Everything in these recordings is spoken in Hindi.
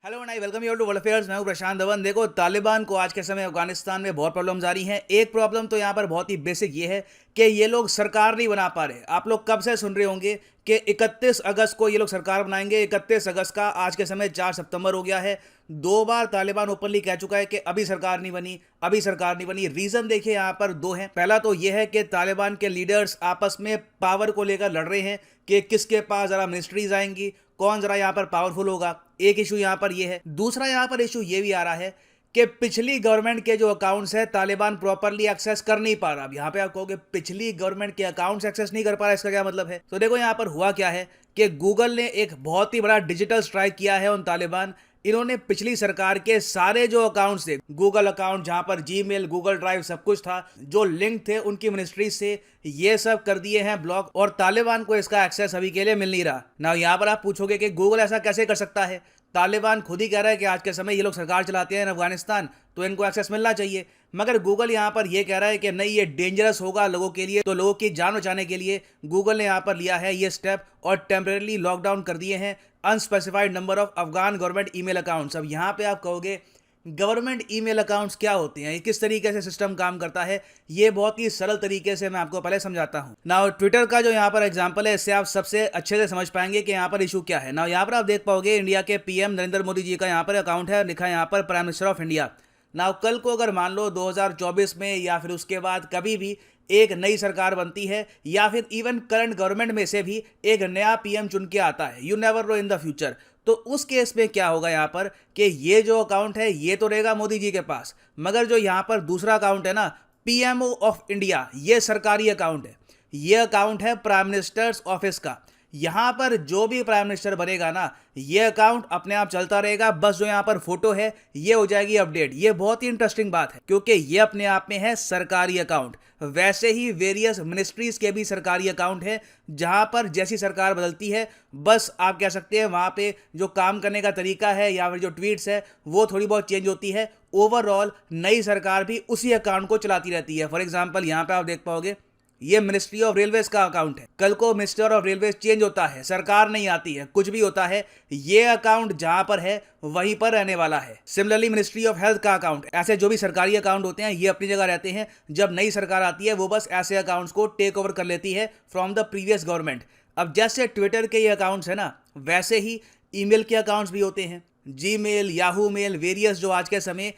Hello and I welcome you to world affairs. मैं हूं प्रशांत धवन। देखो, तालिबान को आज के समय अफगानिस्तान में बहुत प्रॉब्लम्स आ रही हैं। एक प्रॉब्लम तो यहाँ पर बहुत ही बेसिक ये है कि ये लोग सरकार नहीं बना पा रहे। आप लोग कब से सुन रहे होंगे कि 31 अगस्त को ये लोग सरकार बनाएंगे। 31 अगस्त का आज के समय 4 सितंबर हो गया है। 2 बार तालिबान ओपनली कह चुका है कि अभी सरकार नहीं बनी, अभी सरकार नहीं बनी। रीजन देखिए यहाँ पर दो हैं। पहला तो ये है कि तालिबान के लीडर्स आपस में पावर को लेकर लड़ रहे हैं कि किसके पास जरा मिनिस्ट्रीज आएंगी, कौन जरा यहाँ पर पावरफुल होगा। एक इशू यहाँ पर ये है। दूसरा यहाँ पर इशू ये भी आ रहा है कि पिछली गवर्नमेंट के जो अकाउंट्स है तालिबान प्रॉपरली एक्सेस कर नहीं पा रहा। अब यहाँ पे आप कहोगे पिछली गवर्नमेंट के अकाउंट्स एक्सेस नहीं कर पा रहा, इसका क्या मतलब है? तो देखो यहाँ पर हुआ क्या है कि गूगल ने एक बहुत ही बड़ा डिजिटल स्ट्राइक किया है उन तालिबान। इन्होंने पिछली सरकार के सारे जो अकाउंट्स थे, गूगल अकाउंट जहां पर जीमेल, गूगल ड्राइव सब कुछ था, जो लिंक थे उनकी मिनिस्ट्री से, ये सब कर दिए हैं ब्लॉक। और तालिबान को इसका एक्सेस अभी के लिए मिल नहीं रहा ना। यहाँ पर आप पूछोगे कि गूगल ऐसा कैसे कर सकता है? तालिबान खुद ही कह रहा है कि आज के समय ये लोग सरकार चलाते हैं अफगानिस्तान, तो इनको एक्सेस मिलना चाहिए। मगर गूगल यहाँ पर ये कह रहा है कि नहीं, ये डेंजरस होगा लोगों के लिए। तो लोगों की जान बचाने के लिए गूगल ने यहाँ पर लिया है ये स्टेप और टेम्परेरी लॉकडाउन कर दिए हैं unspecified number of Afghan government email accounts. अब यहाँ पे आप कहोगे गवर्नमेंट ईमेल अकाउंट्स क्या होते हैं, किस तरीके से सिस्टम काम करता है? ये बहुत ही सरल तरीके से मैं आपको पहले समझाता हूँ। नाउ ट्विटर का जो यहाँ पर एग्जांपल है, इससे आप सबसे अच्छे से समझ पाएंगे कि यहाँ पर इशू क्या है। नाउ यहाँ पर आप देख पाओगे इंडिया के पीएम नरेंद्र मोदी जी का यहाँ पर अकाउंट है, लिखा है यहाँ पर prime minister of India. Now कल को अगर मान लो 2024 में या फिर उसके बाद कभी भी एक नई सरकार बनती है या फिर इवन करंट गवर्नमेंट में से भी एक नया पीएम चुन के आता है, you never know in the future, तो उस केस में क्या होगा यहाँ पर कि ये जो अकाउंट है ये तो रहेगा मोदी जी के पास, मगर जो यहाँ पर दूसरा अकाउंट है ना, पीएमओ ऑफ इंडिया, ये सरकारी अकाउंट है। ये अकाउंट है प्राइम मिनिस्टर्स ऑफिस का। यहाँ पर जो भी प्राइम मिनिस्टर बनेगा ना, ये अकाउंट अपने आप चलता रहेगा। बस जो यहाँ पर फोटो है ये हो जाएगी अपडेट। ये बहुत ही इंटरेस्टिंग बात है क्योंकि ये अपने आप में है सरकारी अकाउंट। वैसे ही वेरियस मिनिस्ट्रीज के भी सरकारी अकाउंट है, जहां पर जैसी सरकार बदलती है बस आप कह सकते हैं वहां पे जो काम करने का तरीका है या फिर जो ट्वीट्स है वो थोड़ी बहुत चेंज होती है। ओवरऑल नई सरकार भी उसी अकाउंट को चलाती रहती है। फॉर एग्जाम्पल यहाँ पे आप देख पाओगे ये मिनिस्ट्री ऑफ रेलवेज का अकाउंट है। कल को मिनिस्टर ऑफ रेलवेज चेंज होता है, सरकार नहीं आती है, कुछ भी होता है, ये अकाउंट जहां पर है वहीं पर रहने वाला है। सिमिलरली मिनिस्ट्री ऑफ हेल्थ का अकाउंट, ऐसे जो भी सरकारी अकाउंट होते हैं ये अपनी जगह रहते हैं। जब नई सरकार आती है वो बस ऐसे अकाउंट्स को टेक ओवर कर लेती है फ्रॉम द प्रीवियस गवर्नमेंट। अब जैसे ट्विटर के ये अकाउंट्स है ना, वैसे ही ईमेल के अकाउंट्स भी होते हैं। जीमेल, याहू मेल, वेरियस जो आज के समय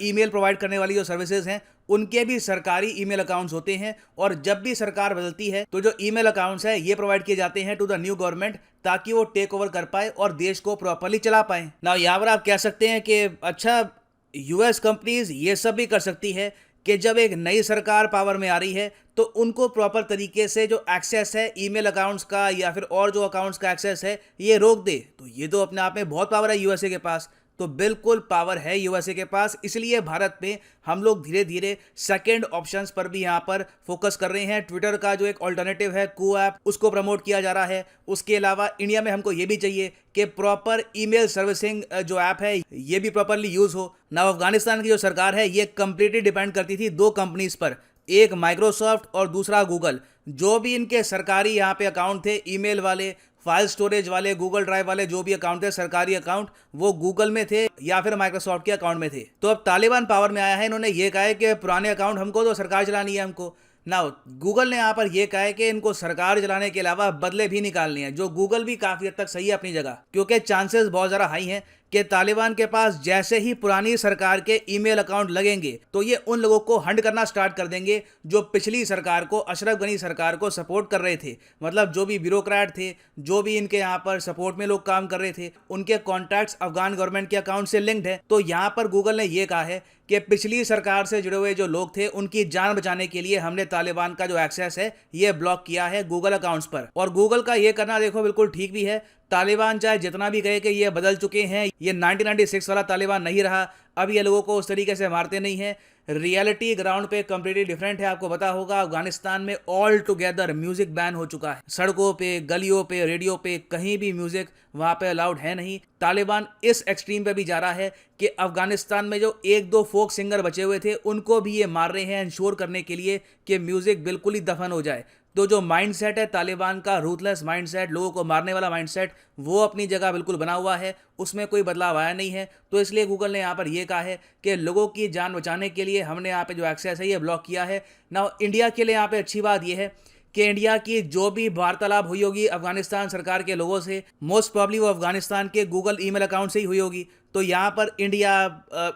ईमेल प्रोवाइड करने वाली जो सर्विसेज हैं उनके भी सरकारी ईमेल अकाउंट्स होते हैं। और जब भी सरकार बदलती है तो जो ईमेल अकाउंट्स है ये प्रोवाइड किए जाते हैं टू द न्यू गवर्नमेंट, ताकि वो टेक ओवर कर पाए और देश को प्रॉपर्ली चला पाए ना। यहाँ पर आप कह सकते हैं कि अच्छा, यूएस कंपनीज ये सब भी कर सकती है कि जब एक नई सरकार पावर में आ रही है तो उनको प्रॉपर तरीके से जो एक्सेस है ईमेल अकाउंट्स का या फिर और जो अकाउंट्स का एक्सेस है ये रोक दे। तो ये तो अपने आप में बहुत पावर है यूएसए के पास, तो बिल्कुल पावर है यूएसए के पास। इसलिए भारत में हम लोग धीरे धीरे सेकंड ऑप्शंस पर भी यहाँ पर फोकस कर रहे हैं। ट्विटर का जो एक ऑल्टरनेटिव है कू ऐप, उसको प्रमोट किया जा रहा है। उसके अलावा इंडिया में हमको ये भी चाहिए कि प्रॉपर ईमेल सर्विसिंग जो ऐप है ये भी प्रॉपरली यूज हो ना। अफगानिस्तान की जो सरकार है ये कंप्लीटली डिपेंड करती थी दो कंपनीज पर, एक माइक्रोसॉफ्ट और दूसरा गूगल। जो भी इनके सरकारी यहाँ पे अकाउंट थे, ईमेल वाले, फाइल स्टोरेज वाले, गूगल ड्राइव वाले, जो भी अकाउंट थे सरकारी अकाउंट, वो गूगल में थे या फिर माइक्रोसॉफ्ट के अकाउंट में थे। तो अब तालिबान पावर में आया है, इन्होंने ये कहा है कि पुराने अकाउंट हमको तो सरकार चलानी है हमको ना। गूगल ने यहाँ पर यह कहा है कि इनको सरकार चलाने के अलावा बदले भी निकालने हैं, जो गूगल भी काफी हद तक सही है अपनी जगह, क्योंकि चांसेस बहुत ज्यादा हाई हैं कि तालिबान के पास जैसे ही पुरानी सरकार के ईमेल अकाउंट लगेंगे तो ये उन लोगों को हंट करना स्टार्ट कर देंगे जो पिछली सरकार को, अशरफ गनी सरकार को सपोर्ट कर रहे थे। मतलब जो भी ब्यूरोक्रेट थे, जो भी इनके यहाँ पर सपोर्ट में लोग काम कर रहे थे, उनके कॉन्टैक्ट्स अफगान गवर्नमेंट के अकाउंट से लिंक्ड है। तो यहाँ पर गूगल ने यह कहा है कि पिछली सरकार से जुड़े हुए जो लोग थे उनकी जान बचाने के लिए हमने तालिबान का जो एक्सेस है ये ब्लॉक किया है गूगल अकाउंट्स पर। और गूगल का ये करना देखो बिल्कुल ठीक भी है। तालिबान चाहे जितना भी कहे कि ये बदल चुके हैं, ये 1996 वाला तालिबान नहीं रहा, अब ये लोगों को उस तरीके से मारते नहीं हैं। रियलिटी ग्राउंड पे कंप्लीटली डिफरेंट है। आपको पता होगा अफगानिस्तान में ऑल टुगेदर म्यूजिक बैन हो चुका है। सड़कों पे, गलियों पे, रेडियो पे, कहीं भी म्यूजिक वहां पे अलाउड है नहीं। तालिबान इस एक्सट्रीम पे भी जा रहा है कि अफगानिस्तान में जो एक दो फोक सिंगर बचे हुए थे उनको भी ये मार रहे हैं इंश्योर करने के लिए कि म्यूजिक बिल्कुल ही दफन हो जाए। तो जो माइंडसेट है तालिबान का, रूथलेस माइंडसेट, लोगों को मारने वाला माइंडसेट, वो अपनी जगह बिल्कुल बना हुआ है, उसमें कोई बदलाव आया नहीं है। तो इसलिए गूगल ने यहाँ पर ये कहा है कि लोगों की जान बचाने के लिए हमने यहाँ पे जो एक्सेस है ये ब्लॉक किया है। ना इंडिया के लिए यहाँ पे अच्छी बात ये है कि इंडिया की जो भी वार्तालाप हुई होगी अफगानिस्तान सरकार के लोगों से, मोस्ट प्रॉब्ली वो अफगानिस्तान के गूगल ईमेल अकाउंट से ही हुई होगी। तो यहाँ पर इंडिया,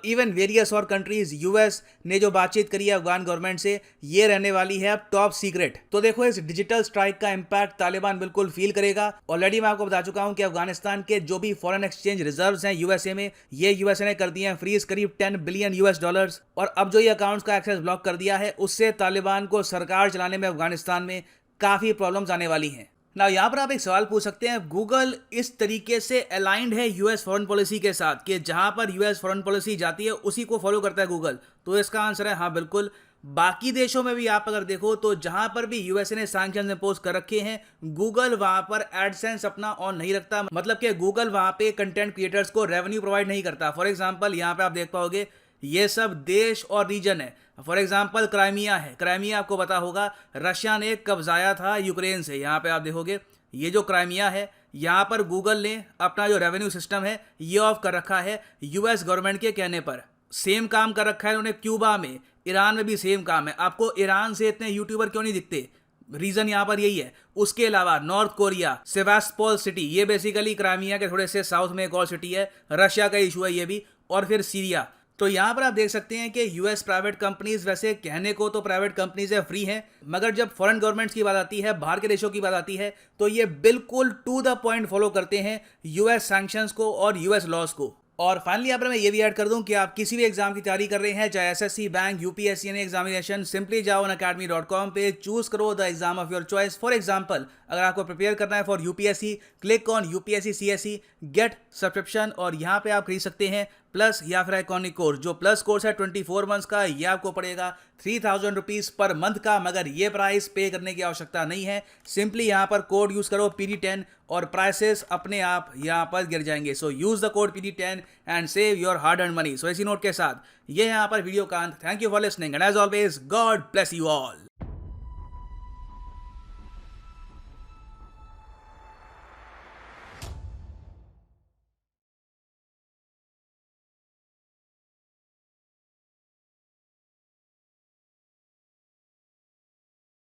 इवन वेरियस और कंट्रीज, यूएस ने जो बातचीत करी है अफगान गवर्नमेंट से, ये रहने वाली है अब टॉप सीक्रेट। तो देखो इस डिजिटल स्ट्राइक का इंपैक्ट तालिबान बिल्कुल फील करेगा। ऑलरेडी मैं आपको बता चुका हूं कि अफगानिस्तान के जो भी फॉरेन एक्सचेंज रिजर्व्स हैं यूएसए में, ये यूएसए ने कर दिए हैं फ्रीज, करीब 10 बिलियन यूएस डॉलर्स। और अब जो ये अकाउंट्स का एक्सेस ब्लॉक कर दिया है, उससे तालिबान को सरकार चलाने में अफगानिस्तान में काफी प्रॉब्लम्स आने वाली हैं। ना यहाँ पर आप एक सवाल पूछ सकते हैं, गूगल इस तरीके से अलाइंड है यूएस फॉरेन पॉलिसी के साथ कि जहां पर यूएस फॉरेन पॉलिसी जाती है उसी को फॉलो करता है गूगल? तो इसका आंसर है हाँ, बिल्कुल। बाकी देशों में भी आप अगर देखो तो जहां पर भी यूएसए ने सैंक्शंस इंपोज कर रखे हैं, गूगल वहां पर एडसेंस अपना ऑन नहीं रखता। मतलब कि गूगल वहां पे कंटेंट क्रिएटर्स को रेवेन्यू प्रोवाइड नहीं करता। फॉर एग्जाम्पल यहाँ पे आप देख पाओगे ये सब देश और रीजन है। फॉर एग्जाम्पल क्राइमिया है, क्राइमिया आपको पता होगा रशिया ने कब्जाया था यूक्रेन से। यहाँ पे आप देखोगे ये जो क्राइमिया है, यहाँ पर गूगल ने अपना जो रेवेन्यू सिस्टम है ये ऑफ कर रखा है यूएस गवर्नमेंट के कहने पर। सेम काम कर रखा है उन्होंने क्यूबा में, ईरान में भी सेम काम है। आपको ईरान से इतने यूट्यूबर क्यों नहीं दिखते? रीजन यहाँ पर यही है। उसके अलावा नॉर्थ कोरिया, सेवास्टोपोल सिटी, ये बेसिकली क्राइमिया के थोड़े से साउथ में एक और सिटी है, रशिया का इशू है ये भी, और फिर सीरिया। तो यहाँ पर आप देख सकते हैं कि यूएस प्राइवेट कंपनीज, वैसे कहने को तो प्राइवेट कंपनीज है, फ्री हैं, मगर जब फॉरेन गवर्नमेंट्स की बात आती है, बाहर के देशों की बात आती है, तो ये बिल्कुल टू द पॉइंट फॉलो करते हैं यूएस सैंक्शंस को और यूएस लॉज को। और फाइनली यहाँ पर मैं ये भी ऐड कर दूं कि आप किसी भी एग्जाम की तैयारी कर रहे हैं, चाहे एसएससी, बैंक, यूपीएससी यानी एग्जामिनेशन, सिंपली जाओ academy.com पे, चूज करो the exam of your choice. For example अगर आपको प्रिपेयर करना है for UPSC, click on UPSC CSC get subscription, और यहाँ पे आप खरीद सकते हैं प्लस या फिर आइकॉनिक कोर्स। जो प्लस कोर्स है 24 मंथ्स का, ये आपको पड़ेगा 3000 रुपीज़ पर मंथ का, मगर ये प्राइस पे करने की आवश्यकता नहीं है। सिंपली यहाँ पर कोड यूज करो PD10 और प्राइसेस अपने आप यहाँ पर गिर जाएंगे। So use the code PD10 and save your hard earn money. So इसी नोट के साथ ये यहाँ पर वीडियो का अंत। Thank you for listening and as always God bless you all.